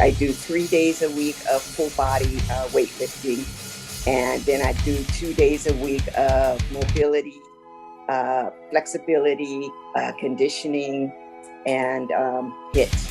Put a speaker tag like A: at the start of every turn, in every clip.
A: I do 3 days a week of full body weightlifting. And then I do 2 days a week of mobility, flexibility, conditioning, and HIIT.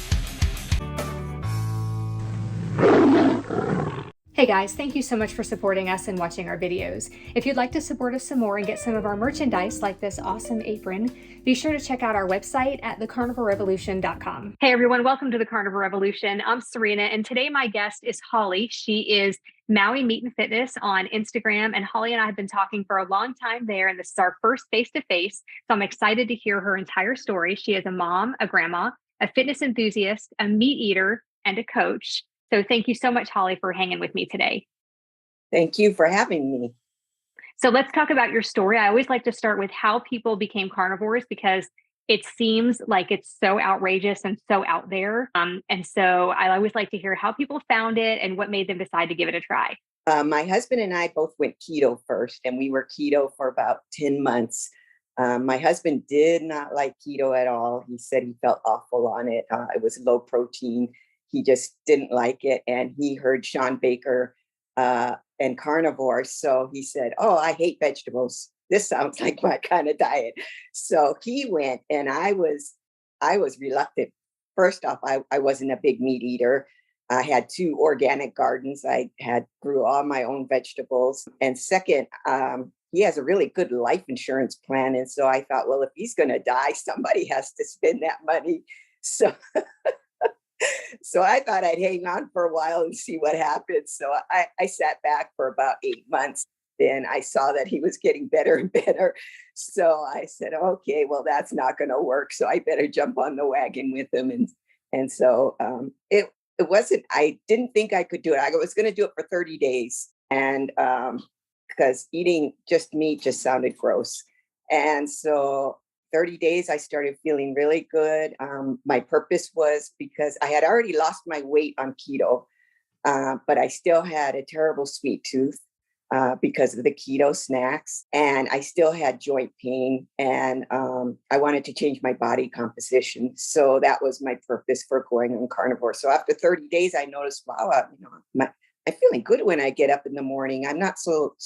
B: Hey guys, thank you so much for supporting us and watching our videos. If you'd like to support us some more and get some of our merchandise like this awesome apron, be sure to check out our website at thecarnivorerevolution.com. Hey everyone, welcome to the Carnivore Revolution. I'm Serena, and today my guest is Holly. She is Maui Meat and Fitness on Instagram, and Holly and I have been talking for a long time there, and this is our first face-to-face, so I'm excited to hear her entire story. She is a mom, a grandma, a fitness enthusiast, a meat eater, and a coach. So thank you so much, Holly, for hanging with me today.
A: Thank you for having me.
B: So let's talk about your story. I always like to start with how people became carnivores because it seems like it's so outrageous and so out there. And so I always like to hear how people found it and what made them decide to give it a try.
A: My husband and I both went keto first, and we were keto for about 10 months. My husband did not like keto at all. He said he felt awful on it. It was low protein. He just didn't like it. And he heard Sean Baker and carnivore. So he said, "Oh, I hate vegetables. This sounds like my kind of diet." So he went, and I was reluctant. First off, I wasn't a big meat eater. I had 2 organic gardens. I grew all my own vegetables. And second, he has a really good life insurance plan. And so I thought, well, if he's going to die, somebody has to spend that money. So I thought I'd hang on for a while and see what happens. So I sat back for about 8 months. Then I saw that he was getting better and better. So I said, okay, well, that's not going to work. So I better jump on the wagon with him. And so it wasn't, I didn't think I could do it. I was going to do it for 30 days. And because eating just meat just sounded gross. And so 30 days, I started feeling really good. My purpose was because I had already lost my weight on keto, but I still had a terrible sweet tooth because of the keto snacks. And I still had joint pain, and I wanted to change my body composition. So that was my purpose for going on carnivore. So after 30 days, I noticed, wow, I'm feeling good when I get up in the morning. I'm not so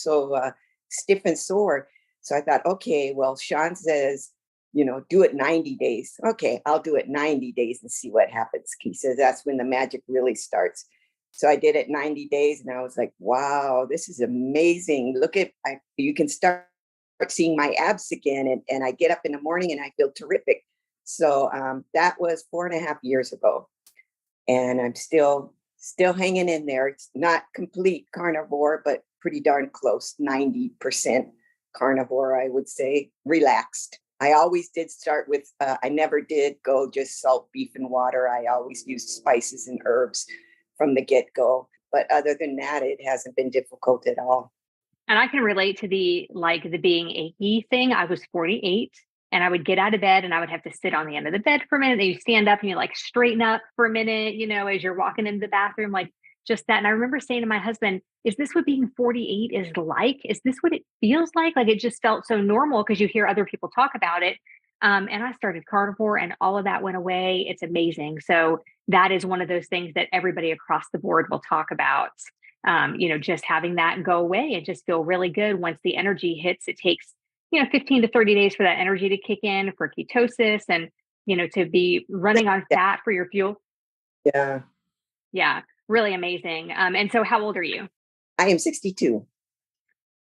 A: stiff and sore. So I thought, okay, well, Sean says, do it 90 days. Okay, I'll do it 90 days and see what happens. He says that's when the magic really starts. So I did it 90 days, and I was like, wow, this is amazing. You can start seeing my abs again. And I get up in the morning and I feel terrific. So that was 4.5 years ago. And I'm still hanging in there. It's not complete carnivore, but pretty darn close, 90% carnivore, I would say, relaxed. I always did start with, I never did go just salt, beef, and water. I always used spices and herbs from the get-go. But other than that, it hasn't been difficult at all.
B: And I can relate to the being achy thing. I was 48 and I would get out of bed and I would have to sit on the end of the bed for a minute. Then you stand up and you straighten up for a minute, as you're walking into the bathroom, just that. And I remember saying to my husband, is this what being 48 is like? Is this what it feels like? It just felt so normal because you hear other people talk about it. And I started carnivore and all of that went away. It's amazing. So that is one of those things that everybody across the board will talk about. Just having that go away and just feel really good once the energy hits. It takes, 15 to 30 days for that energy to kick in, for ketosis and, to be running on fat for your fuel.
A: Yeah.
B: Yeah. Really amazing. And so how old are you?
A: I am 62.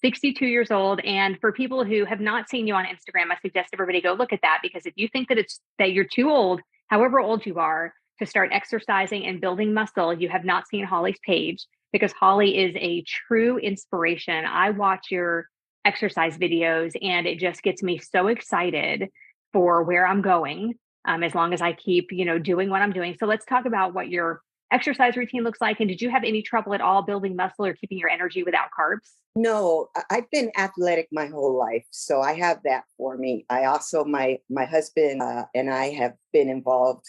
B: 62 years old. And for people who have not seen you on Instagram, I suggest everybody go look at that, because if you think that you're too old, however old you are, to start exercising and building muscle, you have not seen Holly's page, because Holly is a true inspiration. I watch your exercise videos and it just gets me so excited for where I'm going, as long as I keep, doing what I'm doing. So let's talk about what your exercise routine looks like. And did you have any trouble at all building muscle or keeping your energy without carbs?
A: No, I've been athletic my whole life, so I have that for me. I also, my husband and I have been involved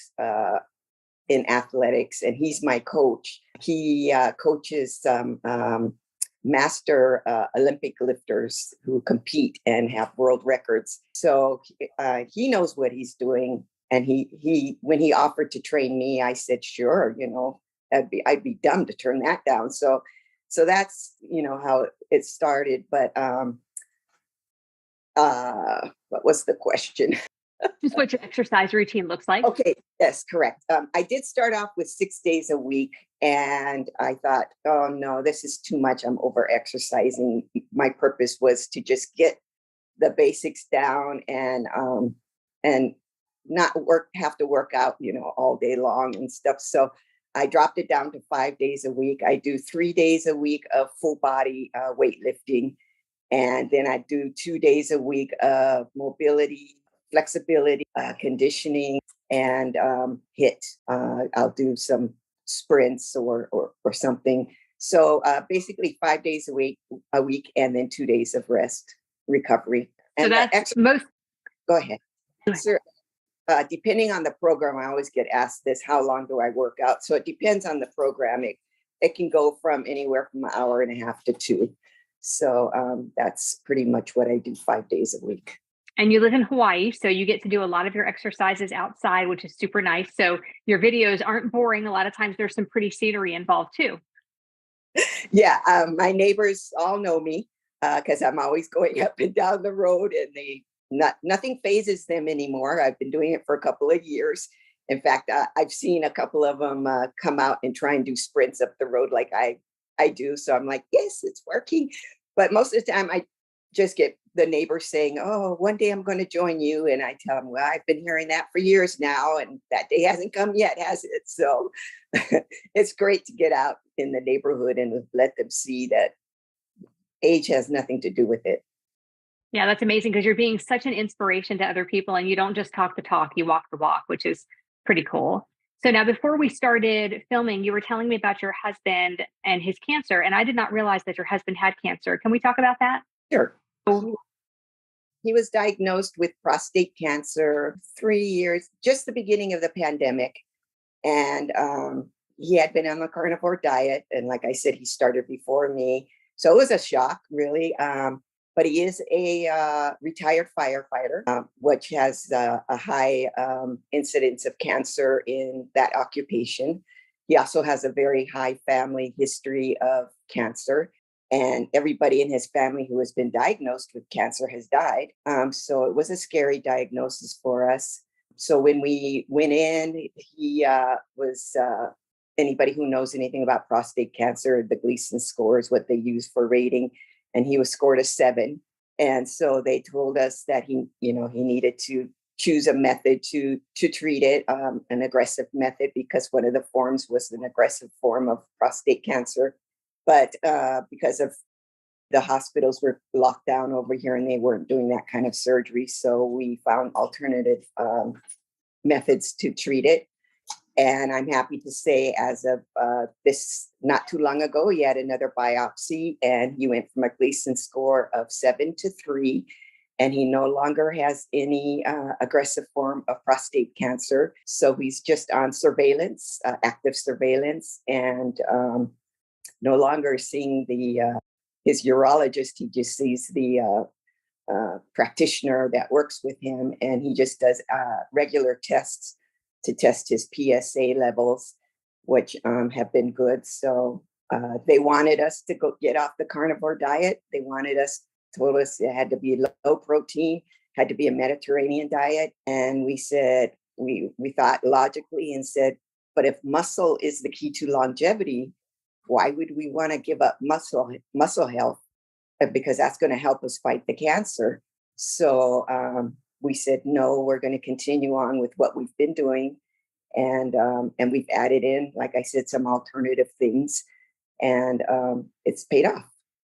A: in athletics, and he's my coach. He coaches master Olympic lifters who compete and have world records. So he knows what he's doing. And he when he offered to train me, I said, sure, I'd be dumb to turn that down. So that's, how it started. But what was the question?
B: Just what your exercise routine looks like.
A: Okay, yes, correct. I did start off with 6 days a week, and I thought, oh no, this is too much. I'm over exercising. My purpose was to just get the basics down and not have to work out, all day long and stuff. So I dropped it down to 5 days a week. I do 3 days a week of full body weightlifting, and then I do 2 days a week of mobility, flexibility, conditioning, and HIIT. I'll do some sprints or something. So basically 5 days a week, and then 2 days of rest, recovery. And
B: so that's most.
A: Go ahead. Sir, depending on the program, I always get asked this: how long do I work out? So it depends on the program. It can go from anywhere from an hour and a half to 2. So that's pretty much what I do 5 days a week.
B: And you live in Hawaii, so you get to do a lot of your exercises outside, which is super nice. So your videos aren't boring. A lot of times there's some pretty scenery involved too.
A: Yeah, my neighbors all know me because I'm always going up and down the road, and nothing phases them anymore. I've been doing it for a couple of years. In fact, I've seen a couple of them come out and try and do sprints up the road like I do. So I'm like, yes, it's working. But most of the time I just get the neighbors saying, oh, one day I'm going to join you. And I tell them, well, I've been hearing that for years now, and that day hasn't come yet, has it? So it's great to get out in the neighborhood and let them see that age has nothing to do with it.
B: Yeah, that's amazing, because you're being such an inspiration to other people, and you don't just talk the talk, you walk the walk, which is pretty cool. So now, before we started filming, you were telling me about your husband and his cancer, and I did not realize that your husband had cancer. Can we talk about that?
A: Sure. He was diagnosed with prostate cancer 3 years, just the beginning of the pandemic. And he had been on the carnivore diet. And like I said, he started before me. So it was a shock, really. But he is a retired firefighter, which has a high incidence of cancer in that occupation. He also has a very high family history of cancer. And everybody in his family who has been diagnosed with cancer has died. So it was a scary diagnosis for us. So when we went in, he was, anybody who knows anything about prostate cancer, the Gleason score is what they use for rating. And he was scored a 7. And so they told us that he needed to choose a method to treat it, an aggressive method, because one of the forms was an aggressive form of prostate cancer. But because of the hospitals were locked down over here and they weren't doing that kind of surgery, so we found alternative methods to treat it. And I'm happy to say, as of this not too long ago, he had another biopsy, and he went from a Gleason score of 7 to 3. And he no longer has any aggressive form of prostate cancer. So he's just on surveillance, active surveillance, and no longer seeing his urologist. He just sees the practitioner that works with him, and he just does regular tests to test his PSA levels, which have been good. So they wanted us to go get off the carnivore diet. They told us it had to be low protein, had to be a Mediterranean diet. And we said, we thought logically and said, but if muscle is the key to longevity, why would we want to give up muscle health? Because that's going to help us fight the cancer. So we said, no, we're going to continue on with what we've been doing. And we've added in, like I said, some alternative things, and it's paid off.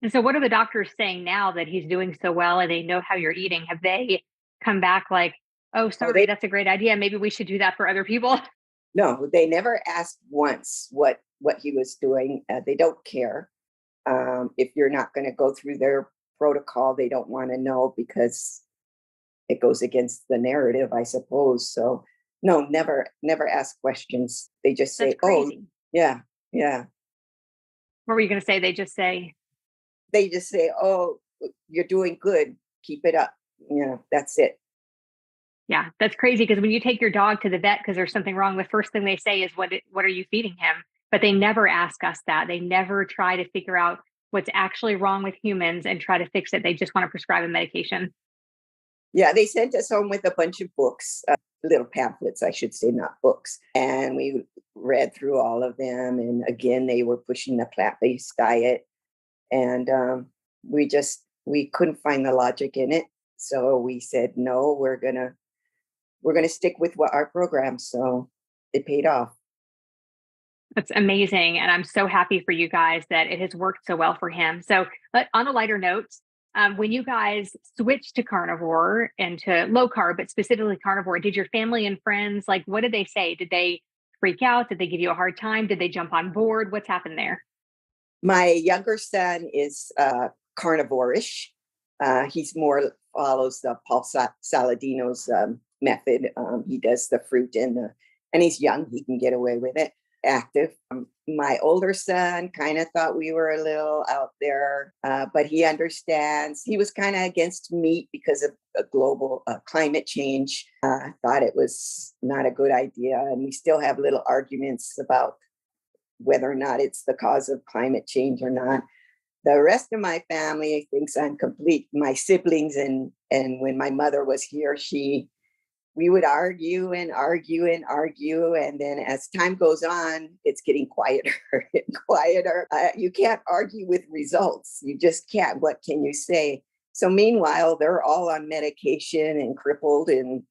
B: And so what are the doctors saying now that he's doing so well and they know how you're eating? Have they come back like, oh, sorry, that's a great idea, maybe we should do that for other people?
A: No, they never asked once what he was doing. They don't care. If you're not going to go through their protocol, they don't want to know, because it goes against the narrative, I suppose. So no, never ask questions. They just say, oh, yeah.
B: What were you going to say? They just say,
A: oh, you're doing good, keep it up. That's it.
B: Yeah, that's crazy, because when you take your dog to the vet because there's something wrong, the first thing they say is, what are you feeding him? but they never ask us that. They never try to figure out what's actually wrong with humans and try to fix it. They just want to prescribe a medication.
A: Yeah, they sent us home with a bunch of books, little pamphlets, I should say, not books. And we read through all of them. And again, they were pushing the plant-based diet. And we couldn't find the logic in it. So we said, no, we're gonna stick with what our program. So it paid off.
B: That's amazing. And I'm so happy for you guys that it has worked so well for him. So, but on a lighter note, when you guys switched to carnivore and to low carb, but specifically carnivore, did your family and friends, like, what did they say? Did they freak out? Did they give you a hard time? Did they jump on board? What's happened there?
A: My younger son is carnivorish. He's more follows the Paul Saladino's method. He does the fruit and he's young. He can get away with it. Active. My older son kind of thought we were a little out there, but he understands. He was kind of against meat because of global climate change. Thought it was not a good idea. And we still have little arguments about whether or not it's the cause of climate change or not. The rest of my family thinks I'm complete. My siblings and when my mother was here, we would argue and argue and argue. And then as time goes on, it's getting quieter and quieter. You can't argue with results. You just can't. What can you say? So meanwhile, they're all on medication and crippled and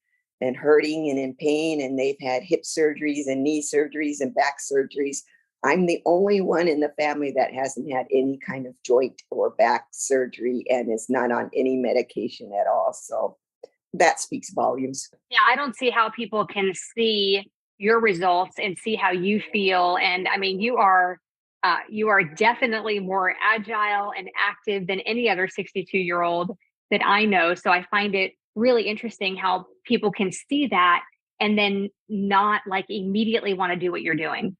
A: hurting and in pain. And they've had hip surgeries and knee surgeries and back surgeries. I'm the only one in the family that hasn't had any kind of joint or back surgery and is not on any medication at all. So that speaks volumes.
B: Yeah, I don't see how people can see your results and see how you feel. And I mean, you are definitely more agile and active than any other 62-year-old that I know. So I find it really interesting how people can see that and then not like immediately want to do what you're doing.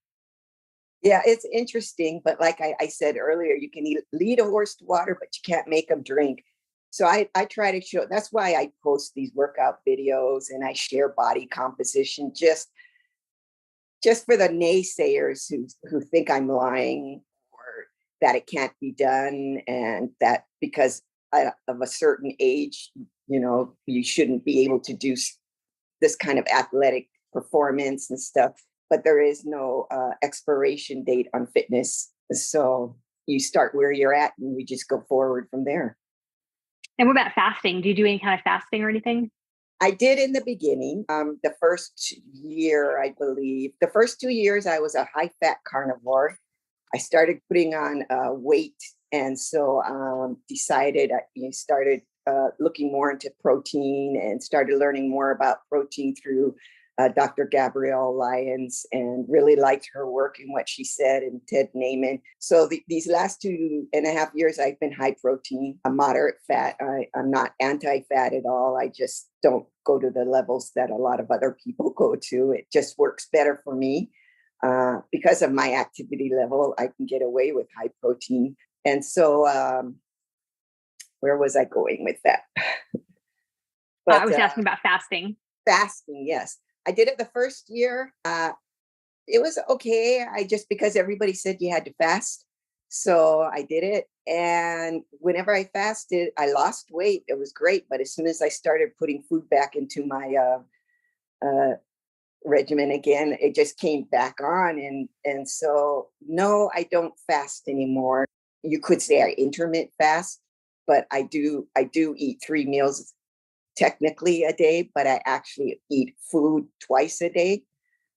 A: Yeah, it's interesting. But like I said earlier, you can lead a horse to water, but you can't make them drink. So I try to show, that's why I post these workout videos and I share body composition just for the naysayers who think I'm lying or that it can't be done and that because of a certain age, you shouldn't be able to do this kind of athletic performance and stuff. But there is no expiration date on fitness. So you start where you're at and you just go forward from there.
B: And what about fasting? Do you do any kind of fasting or anything?
A: I did in the beginning. The first year, I believe, the first 2 years, I was a high fat carnivore. I started putting on weight. And so decided I started looking more into protein and started learning more about protein through Dr. Gabrielle Lyons and really liked her work and what she said and Ted Naiman. So these last 2.5 years, I've been high protein, a moderate fat. I'm not anti-fat at all. I just don't go to the levels that a lot of other people go to. It just works better for me. Because of my activity level, I can get away with high protein. And so where was I going with that?
B: I was asking about fasting.
A: Fasting, yes. I did it the first year. It was okay. Because everybody said you had to fast. So I did it. And whenever I fasted, I lost weight. It was great. But as soon as I started putting food back into my regimen again, it just came back on. And so, no, I don't fast anymore. You could say I intermittent fast, but I do eat 3 meals technically a day, but I actually eat food twice a day.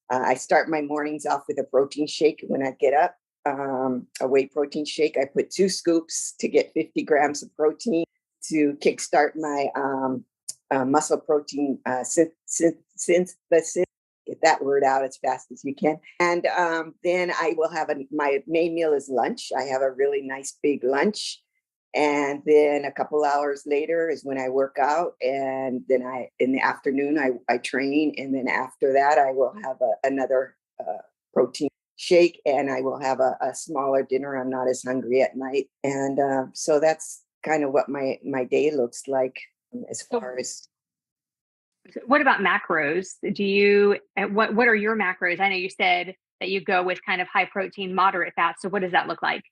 A: I start my mornings off with a protein shake when I get up, a whey protein shake. I put 2 scoops to get 50 grams of protein to kickstart my muscle protein synthesis. Get that word out as fast as you can. And then I will have my main meal is lunch. I have a really nice big lunch. And then a couple hours later is when I work out. And then in the afternoon, I train. And then after that, I will have another protein shake and I will have a smaller dinner. I'm not as hungry at night. And so that's kind of what my day looks like as far as.
B: What about macros? Do you, what are your macros? I know you said that you go with kind of high protein, moderate fat. So what does that look like?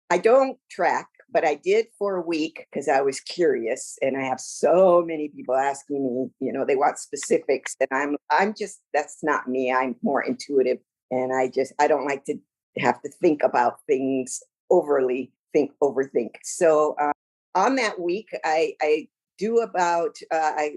A: I don't track, but I did for a week because I was curious, and I have so many people asking me, they want specifics, and I'm just, that's not me. I'm more intuitive, and I don't like to have to think about things overthink. So on that week, I do I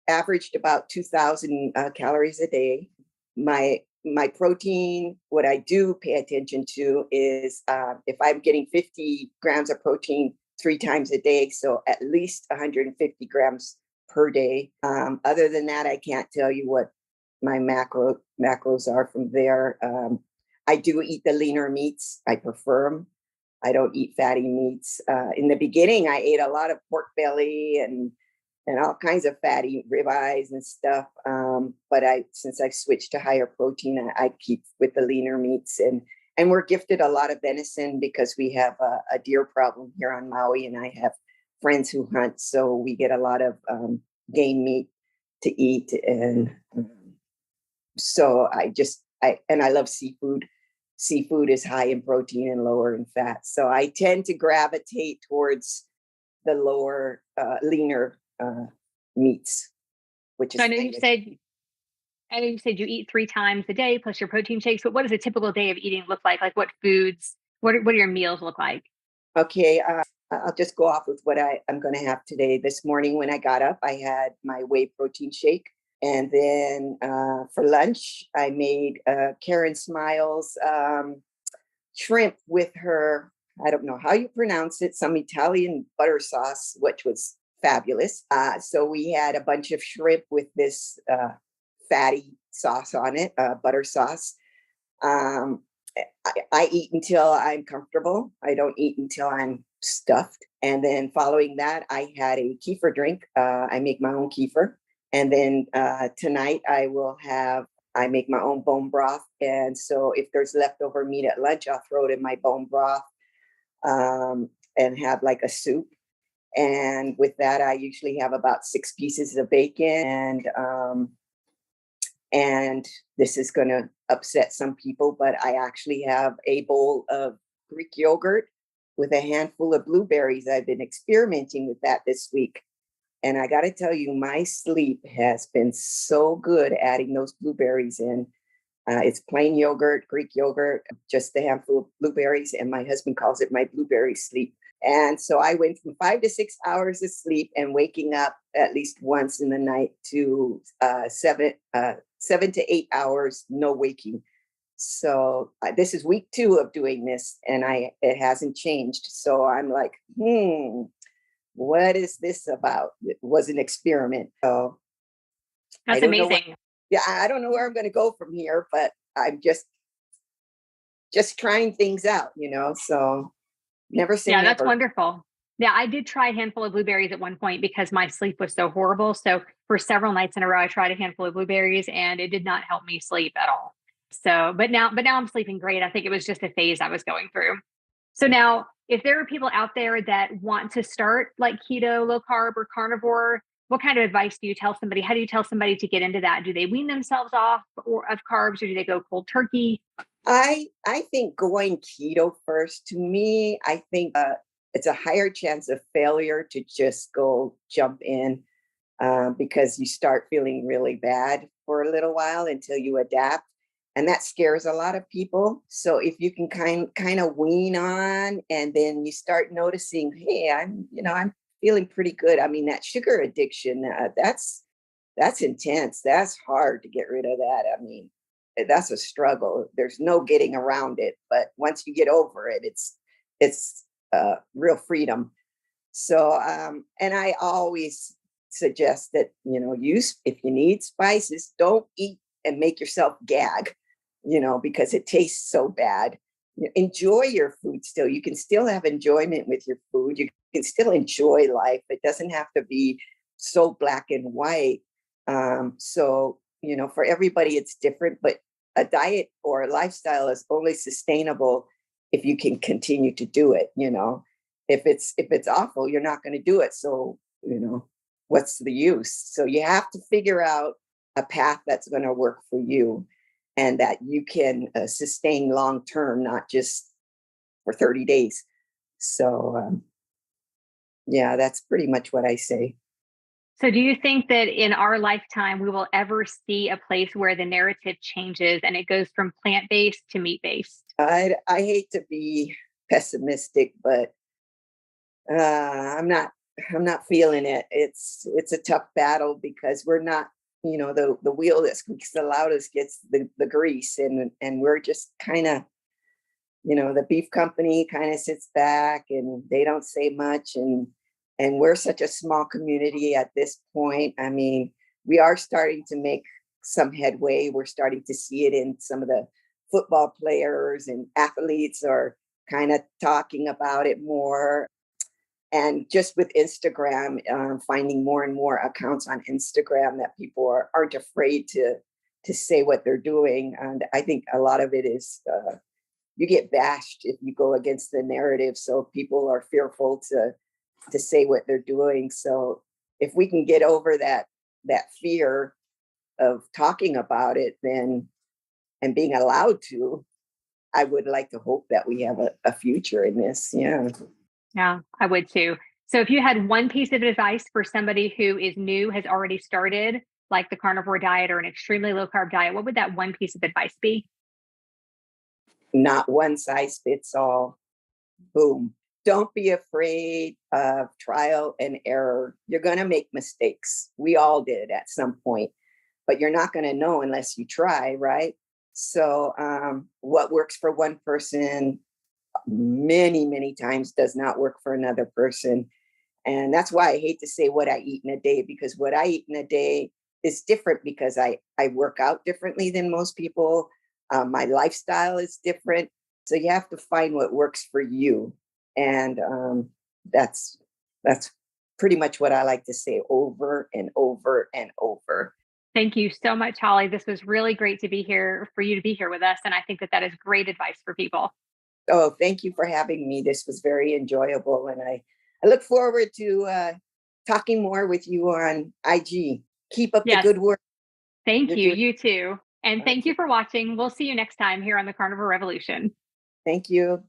A: averaged about 2,000 calories a day. My protein, what I do pay attention to is if I'm getting 50 grams of protein 3 times a day, so at least 150 grams per day. Other than that, I can't tell you what my macros are from there. I do eat the leaner meats. I prefer them. I don't eat fatty meats. In the beginning, I ate a lot of pork belly and all kinds of fatty ribeyes and stuff. But since I've switched to higher protein, I keep with the leaner meats. And we're gifted a lot of venison because we have a deer problem here on Maui, and I have friends who hunt, so we get a lot of game meat to eat. And so I love seafood. Seafood is high in protein and lower in fat. So I tend to gravitate towards the lower, leaner meats, which is.
B: So I know you said you eat 3 times a day plus your protein shakes, but what does a typical day of eating look like? Like what foods, what do your meals look like?
A: Okay, I'll just go off with what I'm going to have today. This morning when I got up, I had my whey protein shake. And then for lunch, I made Karen Smiles shrimp with her, I don't know how you pronounce it, some Italian butter sauce, which was fabulous. So we had a bunch of shrimp with this fatty sauce on it, butter sauce. I eat until I'm comfortable. I don't eat until I'm stuffed. And then following that, I had a kefir drink. I make my own kefir. And then tonight I make my own bone broth. And so if there's leftover meat at lunch, I'll throw it in my bone broth and have like a soup. And with that, I usually have about 6 pieces of bacon. And this is going to upset some people, but I actually have a bowl of Greek yogurt with a handful of blueberries. I've been experimenting with that this week. And I got to tell you, my sleep has been so good adding those blueberries in. It's plain yogurt, Greek yogurt, just a handful of blueberries. And my husband calls it my blueberry sleep. And so I went from 5 to 6 hours of sleep and waking up at least once in the night to 7 to 8 hours, no waking. So this is week 2 of doing this, and it hasn't changed. So I'm like, what is this about? It was an experiment. So
B: That's amazing.
A: I don't know where I'm going to go from here, but I'm just trying things out, so never say never.
B: That's wonderful. Yeah, I did try a handful of blueberries at one point because my sleep was so horrible. So for several nights in a row, I tried a handful of blueberries and it did not help me sleep at all. So, but now I'm sleeping great. I think it was just a phase I was going through. So now, if there are people out there that want to start like keto, low carb, or carnivore, what kind of advice do you tell somebody? How do you tell somebody to get into that? Do they wean themselves off of carbs, or do they go cold turkey?
A: I think going keto first, to me, I think it's a higher chance of failure to just go jump in because you start feeling really bad for a little while until you adapt. And that scares a lot of people. So if you can kind of wean on, and then you start noticing, hey, I'm feeling pretty good. I mean, that sugar addiction, that's intense. That's hard to get rid of that. I mean, that's a struggle. There's no getting around it. But once you get over it, it's real freedom. So, and I always suggest that, use, if you need spices, don't eat and make yourself gag, because it tastes so bad. Enjoy your food still. You can still have enjoyment with your food. You can still enjoy life. It doesn't have to be so black and white. So, for everybody, it's different, but a diet or a lifestyle is only sustainable if you can continue to do it. If it's awful, you're not going to do it. So, what's the use? So you have to figure out a path that's going to work for you. and that you can sustain long term, not just for 30 days. So, yeah, that's pretty much what I say.
B: So, do you think that in our lifetime we will ever see a place where the narrative changes and it goes from plant based to meat based?
A: I hate to be pessimistic, but I'm not feeling it. It's a tough battle because we're not, the wheel that squeaks the loudest gets the grease, and we're just kind of, the beef company kind of sits back and they don't say much, and we're such a small community at this point. I mean, we are starting to make some headway. We're starting to see it in some of the football players, and athletes are kind of talking about it more. And just with Instagram, finding more and more accounts on Instagram that people aren't afraid to say what they're doing. And I think a lot of it is you get bashed if you go against the narrative, so people are fearful to say what they're doing. So if we can get over that fear of talking about it, then, and being allowed to, I would like to hope that we have a future in this. Yeah.
B: Yeah, I would too. So, if you had one piece of advice for somebody who is new, has already started, like the carnivore diet or an extremely low carb diet, what would that one piece of advice be?
A: Not one size fits all. Boom. Don't be afraid of trial and error. You're going to make mistakes. We all did at some point, but you're not going to know unless you try, right? So, what works for one person many, many times does not work for another person. And that's why I hate to say what I eat in a day, because what I eat in a day is different because I work out differently than most people. My lifestyle is different. So you have to find what works for you. And that's pretty much what I like to say over and over and over.
B: Thank you so much, Holly. This was really great to be here for you to be here with us. And I think that that is great advice for people.
A: Oh, thank you for having me. This was very enjoyable. And I look forward to talking more with you on IG. Keep up the
B: Yes.
A: good work.
B: Thank
A: You're
B: you.
A: doing.
B: You too. And thank
A: Okay.
B: you for watching. We'll see you next time here on the Carnivore Revolution.
A: Thank you.